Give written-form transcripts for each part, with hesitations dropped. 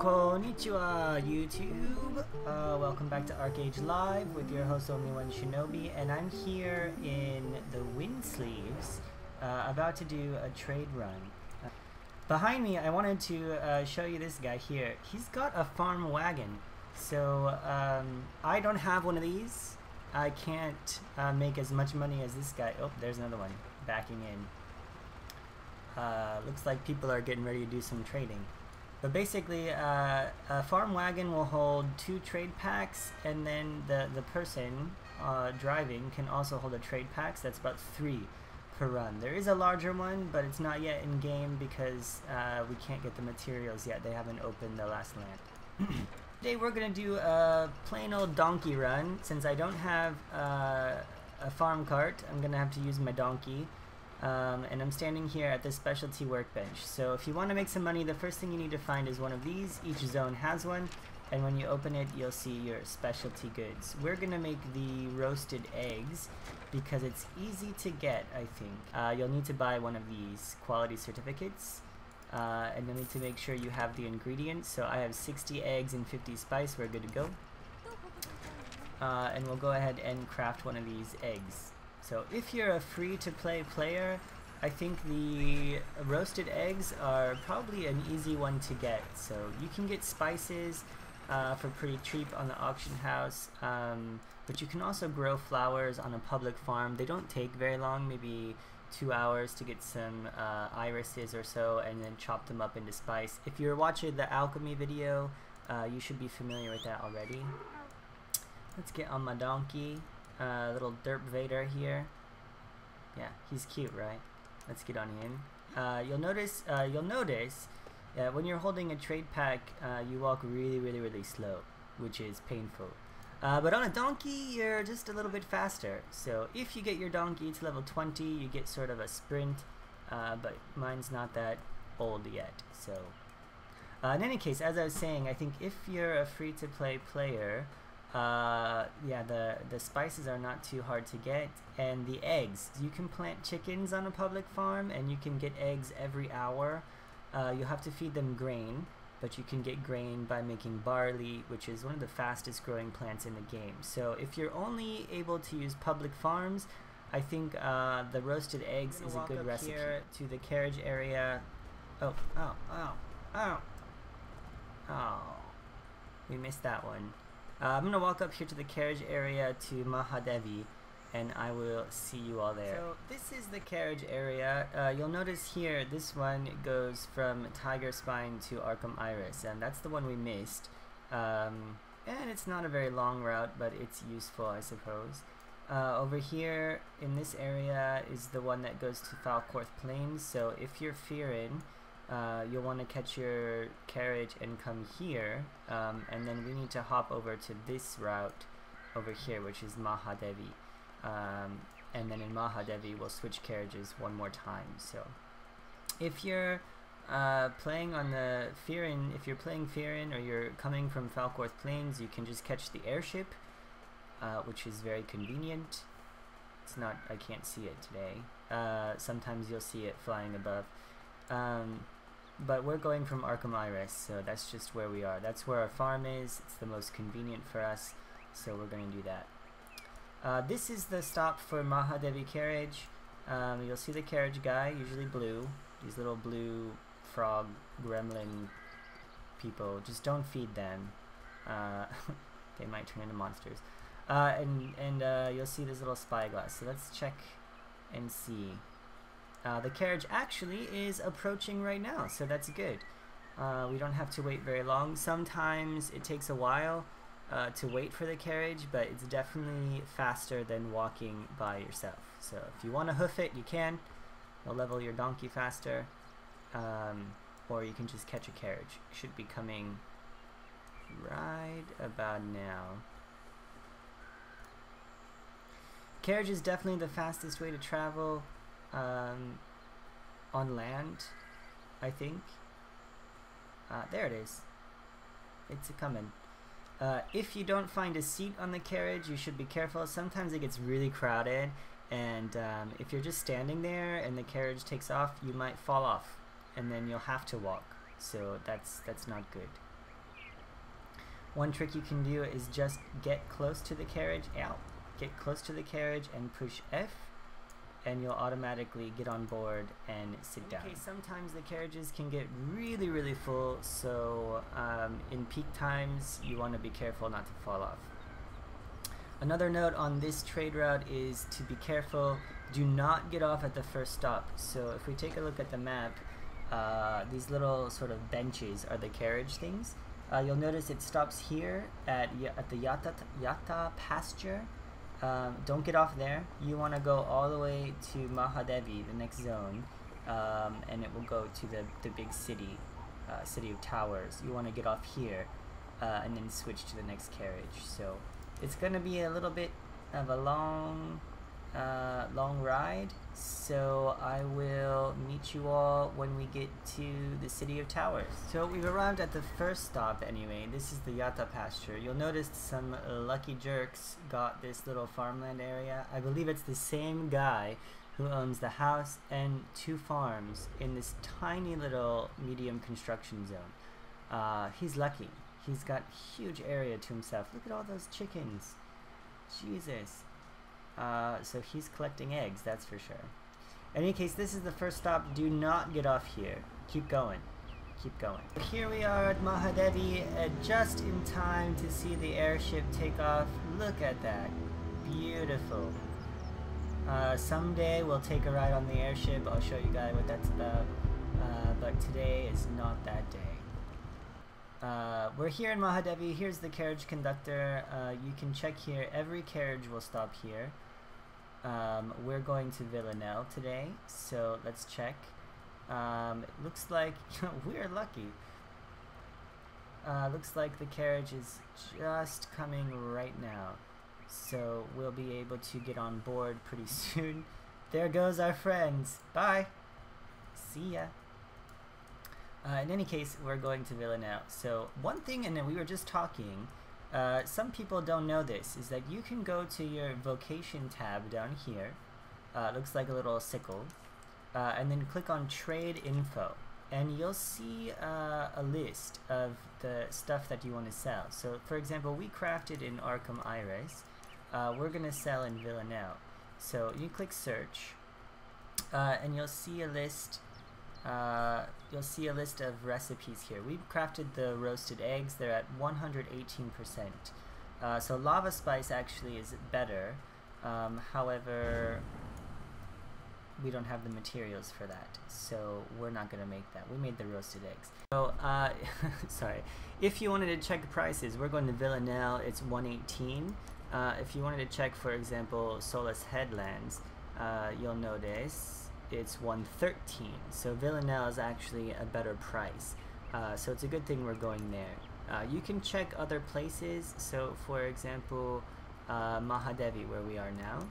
Konnichiwa, YouTube! Welcome back to Archeage Live with your host OnlyOneShinobi, and I'm here in the wind sleeves, about to do a trade run. Behind me, I wanted to show you this guy here. He's got a farm wagon, so I don't have one of these. I can't make as much money as this guy. Oh, there's another one backing in. Looks like people are getting ready to do some trading. But basically, a farm wagon will hold 2 trade packs, and then the person driving can also hold a trade pack, so that's about 3 per run. There is a larger one, but it's not yet in game because we can't get the materials yet. They haven't opened the last land. Today we're going to do a plain old donkey run. Since I don't have a farm cart, I'm going to have to use my donkey. And I'm standing here at this specialty workbench. So if you want to make some money, the first thing you need to find is one of these. Each zone has one, and when you open it, you'll see your specialty goods. We're gonna make the roasted eggs because it's easy to get, I think. You'll need to buy one of these quality certificates, and you'll need to make sure you have the ingredients. So I have 60 eggs and 50 spice. We're good to go. And we'll go ahead and craft one of these eggs. So if you're a free-to-play player, I think the roasted eggs are probably an easy one to get. So you can get spices for pretty cheap on the auction house, but you can also grow flowers on a public farm. They don't take very long, maybe 2 hours to get some irises or so, and then chop them up into spice. If you're watching the alchemy video, you should be familiar with that already. Let's get on my donkey. Little derp Vader here. Yeah, he's cute, right? Let's get on in. You'll notice when you're holding a trade pack, you walk really slow, which is painful. But on a donkey, you're just a little bit faster. So if you get your donkey to level 20, you get sort of a sprint, but mine's not that old yet. So in any case, as I was saying, I think if you're a free-to-play player, yeah, the spices are not too hard to get, and the eggs. You can plant chickens on a public farm, and you can get eggs every hour. You have to feed them grain, but you can get grain by making barley, which is one of the fastest growing plants in the game. So if you're only able to use public farms, I think the roasted eggs is a good recipe. Here to the carriage area. Oh, we missed that one. I'm gonna walk up here to the carriage area to Mahadevi, and I will see you all there. So this is the carriage area. You'll notice here this one goes from Tiger Spine to Arkham Iris, and that's the one we missed. And it's not a very long route, but it's useful, I suppose. Over here in this area is the one that goes to Falcorth Plains. So if you're Fearin, you'll want to catch your carriage and come here, and then we need to hop over to this route over here, which is Mahadevi, and then in Mahadevi we'll switch carriages one more time. So if you're playing on the Fearin, if you're playing Fearin or you're coming from Falcorth Plains, you can just catch the airship, which is very convenient. It's not, I can't see it today. Sometimes you'll see it flying above. But we're going from Arkham Iris, so that's just where we are. That's where our farm is. It's the most convenient for us, so we're going to do that. This is the stop for Mahadevi carriage. You'll see the carriage guy, usually blue. These little blue frog gremlin people. Just don't feed them. They might turn into monsters. And you'll see this little spyglass. So let's check and see. The carriage actually is approaching right now, so that's good. We don't have to wait very long. Sometimes it takes a while to wait for the carriage, but it's definitely faster than walking by yourself. So if you want to hoof it, you can. You'll level your donkey faster, or you can just catch a carriage. It should be coming right about now. Carriage is definitely the fastest way to travel. On land, I think. There it is. It's coming. If you don't find a seat on the carriage, you should be careful. Sometimes it gets really crowded, and if you're just standing there and the carriage takes off, you might fall off, and then you'll have to walk. So that's not good. One trick you can do is just get close to the carriage. Get close to the carriage and push F, and you'll automatically get on board and sit down. Okay, sometimes the carriages can get really full, so in peak times you want to be careful not to fall off. Another note on this trade route is to be careful. Do not get off at the first stop. So if we take a look at the map, these little sort of benches are the carriage things. You'll notice it stops here at the Yatta pasture. Don't get off there. You want to go all the way to Mahadevi, the next zone, and it will go to the big city, city of towers. You want to get off here and then switch to the next carriage. So it's going to be a little bit of a long ride, so I will meet you all when we get to the City of Towers. So we've arrived at the first stop anyway. This is the Yatta pasture. You'll notice some lucky jerks got this little farmland area. I believe it's the same guy who owns the house and 2 farms in this tiny little medium construction zone. He's lucky. He's got huge area to himself. Look at all those chickens. Jesus. So he's collecting eggs, that's for sure. In any case, this is the first stop. Do not get off here. Keep going. Keep going. Here we are at Mahadevi, just in time to see the airship take off. Look at that. Beautiful. Someday we'll take a ride on the airship. I'll show you guys what that's about. But today is not that day. We're here in Mahadevi. Here's the carriage conductor. You can check here. Every carriage will stop here. We're going to Villanelle today, so let's check. It looks like we're lucky. Looks like the carriage is just coming right now, so we'll be able to get on board pretty soon. There goes our friends. Bye. See ya. In any case, we're going to Villanelle. So one thing, and then we were just talking, some people don't know this, is that you can go to your vocation tab down here, looks like a little sickle, and then click on trade info, and you'll see a list of the stuff that you want to sell. So for example, we crafted in Arkham Iris, we're going to sell in Villanelle. So you click search, and you'll see a list. You'll see a list of recipes here. We've crafted the roasted eggs. They're at 118%. So lava spice actually is better. However, we don't have the materials for that, so we're not going to make that. We made the roasted eggs. So, sorry. If you wanted to check prices, we're going to Villanelle. It's 118. If you wanted to check, for example, Solace Headlands, you'll notice it's 113. So Villanelle is actually a better price. So it's a good thing we're going there. You can check other places. So for example, Mahadevi, where we are now,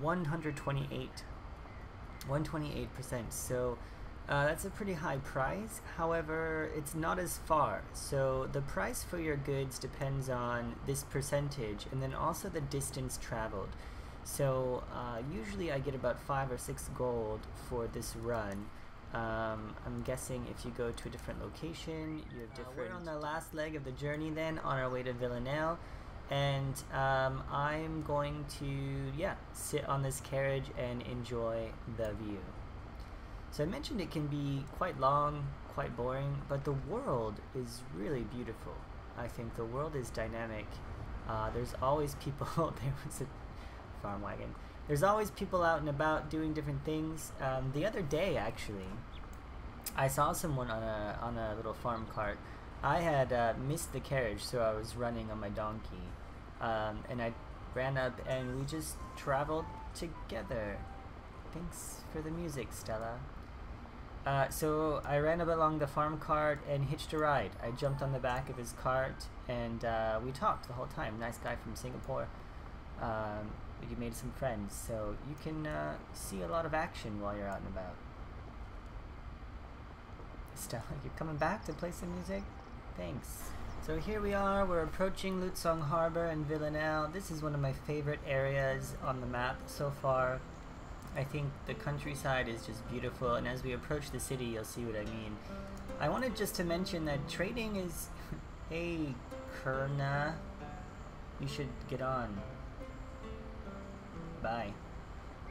128%. So that's a pretty high price. However, it's not as far. So the price for your goods depends on this percentage and then also the distance traveled. So usually I get about 5 or 6 gold for this run. I'm guessing if you go to a different location, you have different... We're on the last leg of the journey then, on our way to Villanelle. And I'm going to, sit on this carriage and enjoy the view. So I mentioned it can be quite long, quite boring, but the world is really beautiful. I think the world is dynamic. There's always people... There was a farm wagon. There's always people out and about doing different things. The other day, actually, I saw someone on a little farm cart. I had missed the carriage, so I was running on my donkey, and I ran up and we just traveled together. Thanks for the music, Stella. So I ran up along the farm cart and hitched a ride. I jumped on the back of his cart and we talked the whole time. Nice guy from Singapore. You made some friends, so you can see a lot of action while you're out and about. Stella, you're coming back to play some music? Thanks. So here we are, we're approaching Lutsong Harbor and Villanelle. This is one of my favorite areas on the map so far. I think the countryside is just beautiful, and as we approach the city, you'll see what I mean. I wanted just to mention that trading is... Hey, Kurna, you should get on. Bye.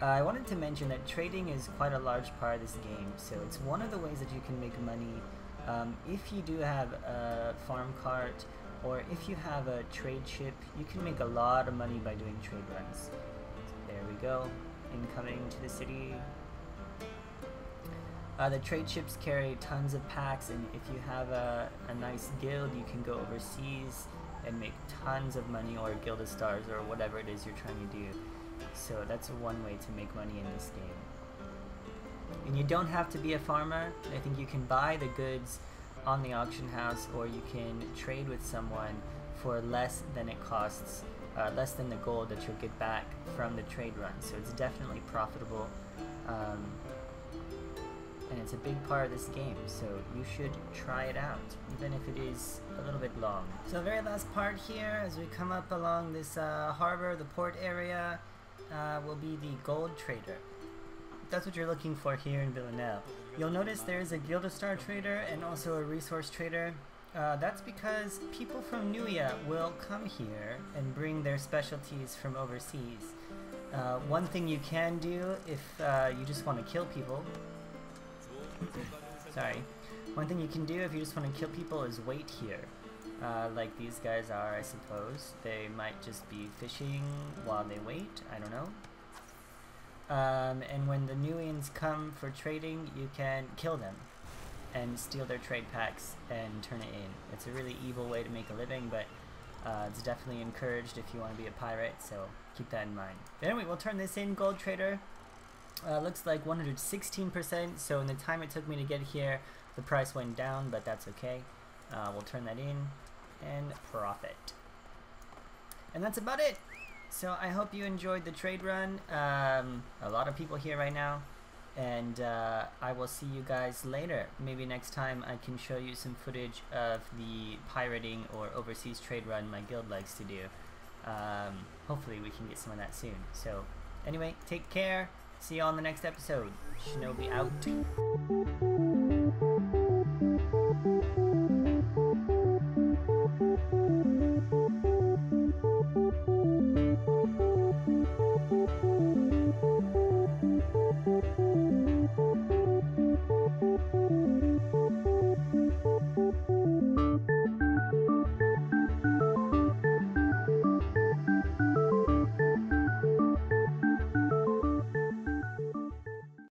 I wanted to mention that trading is quite a large part of this game, so it's one of the ways that you can make money. If you do have a farm cart, or if you have a trade ship, you can make a lot of money by doing trade runs. So there we go, incoming to the city. The trade ships carry tons of packs, and if you have a nice guild, you can go overseas and make tons of money, or guild of stars, or whatever it is you're trying to do. So that's one way to make money in this game. And you don't have to be a farmer. I think you can buy the goods on the auction house, or you can trade with someone for less than it costs, less than the gold that you'll get back from the trade run. So it's definitely profitable, and it's a big part of this game, so you should try it out, even if it is a little bit long. So the very last part here, as we come up along this harbor, the port area, will be the gold trader. That's what you're looking for here in Villanelle. You'll notice there's a Guild of Star trader and also a resource trader. That's because people from Nuya will come here and bring their specialties from overseas. One thing you can do if you just want to kill people, one thing you can do if you just want to kill people is wait here. Like these guys are, I suppose. They might just be fishing while they wait, I don't know. And when the Nuians come for trading, you can kill them and steal their trade packs and turn it in. It's a really evil way to make a living, but it's definitely encouraged if you want to be a pirate, so keep that in mind. But anyway, we'll turn this in, gold trader. Looks like 116%, so in the time it took me to get here, the price went down, but that's okay. We'll turn that in and profit. And that's about it. So I hope you enjoyed the trade run. A lot of people here right now, and I will see you guys later. Maybe next time I can show you some footage of the pirating or overseas trade run my guild likes to do. Hopefully we can get some of that soon. So anyway, take care. See you on the next episode. Shinobi out.